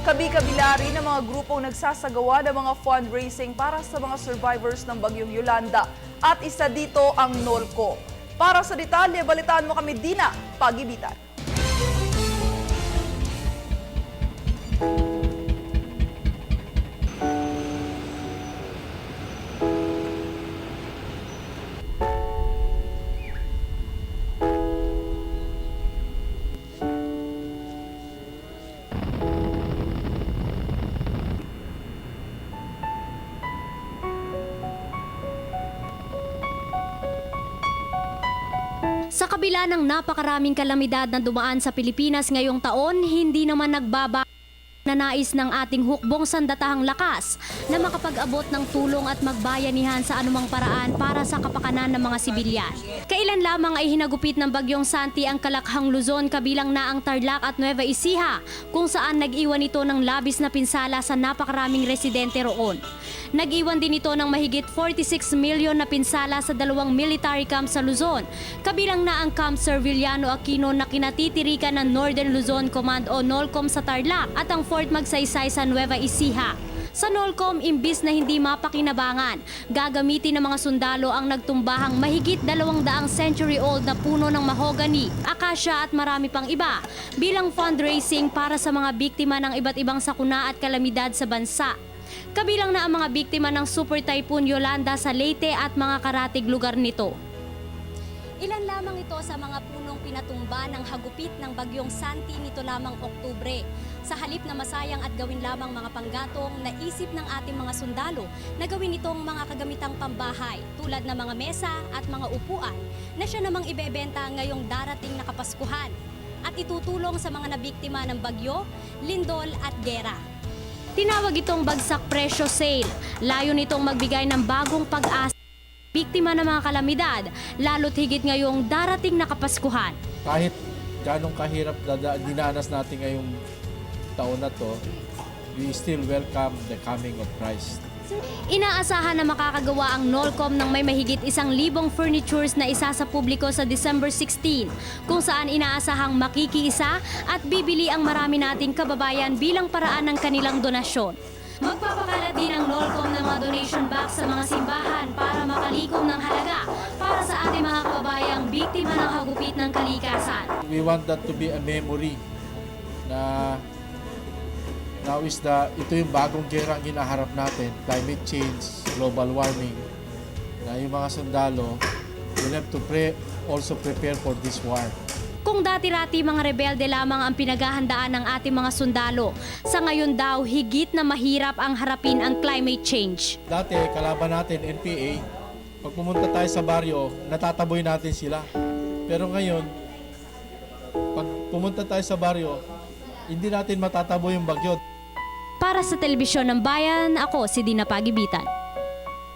Kabi-kabila rin ang mga grupong nagsasagawa ng mga fundraising para sa mga survivors ng Bagyong Yolanda. At isa dito ang NOLCO. Para sa detalye, balitaan mo kami, Dina Pagibitan. Sa kabila ng napakaraming kalamidad na dumaan sa Pilipinas ngayong taon, hindi naman nagbaba na nais ng ating hukbong sandatahang lakas na makapag-abot ng tulong at magbayanihan sa anumang paraan para sa kapakanan ng mga sibilyan. Kailan lamang ay hinagupit ng Bagyong Santi ang Kalakhang Luzon, kabilang na ang Tarlac at Nueva Ecija, kung saan nag-iwan ito ng labis na pinsala sa napakaraming residente roon. Nag-iwan din ito ng mahigit 46 milyon na pinsala sa 2 military camp sa Luzon, kabilang na ang Camp Serviliano Aquino na kinatitirikan ng Northern Luzon Command o NOLCOM sa Tarlac at ang Fort Magsaysay sa Nueva Ecija. Sa NOLCOM, imbis na hindi mapakinabangan, gagamitin ng mga sundalo ang nagtumbahang mahigit 200 century-old na puno ng mahogany, akasya at marami pang iba bilang fundraising para sa mga biktima ng iba't ibang sakuna at kalamidad sa bansa. Kabilang na ang mga biktima ng Super Typhoon Yolanda sa Leyte at mga karatig lugar nito. Ilan lamang ito sa mga punong pinatumba ng hagupit ng Bagyong Santi nito lamang Oktubre. Sa halip na masayang at gawin lamang mga panggatong, naisip ng ating mga sundalo na gawin itong mga kagamitang pambahay tulad ng mga mesa at mga upuan na siya namang ibebenta ngayong darating na Kapaskuhan at itutulong sa mga nabiktima ng bagyo, lindol at gera. Tinawag itong bagsak presyo sale. Layo nitong magbigay ng bagong pag-asa biktima ng mga kalamidad, lalo't higit ngayong darating na Kapaskuhan. Kahit ganong kahirap na dinanas natin ngayong taon na to, we still welcome the coming of Christ. Inaasahan na makakagawa ang NOLCOM ng may mahigit 1,000 furnitures na isa sa publiko sa December 16, kung saan inaasahang makikiisa at bibili ang marami nating kababayan bilang paraan ng kanilang donasyon. Magpapakalat din ang NOLCOM ng mga donation box sa mga simbahan para makalikom ng halaga para sa ating mga kababayang biktima ng hagupit ng kalikasan. We want that to be a memory na now is ito yung bagong gera ang ginaharap natin, climate change, global warming, na yung mga sundalo will have to also prepare for this war. Kung dati-rati mga rebelde lamang ang pinaghahandaan ng ating mga sundalo, sa ngayon daw higit na mahirap ang harapin ang climate change. Dati, kalaban natin, NPA, pag pumunta tayo sa baryo, natataboy natin sila. Pero ngayon, pag pumunta tayo sa baryo, hindi natin matataboy yung bagyo. Para sa Telebisyon ng Bayan, ako si Dina Pagibitan.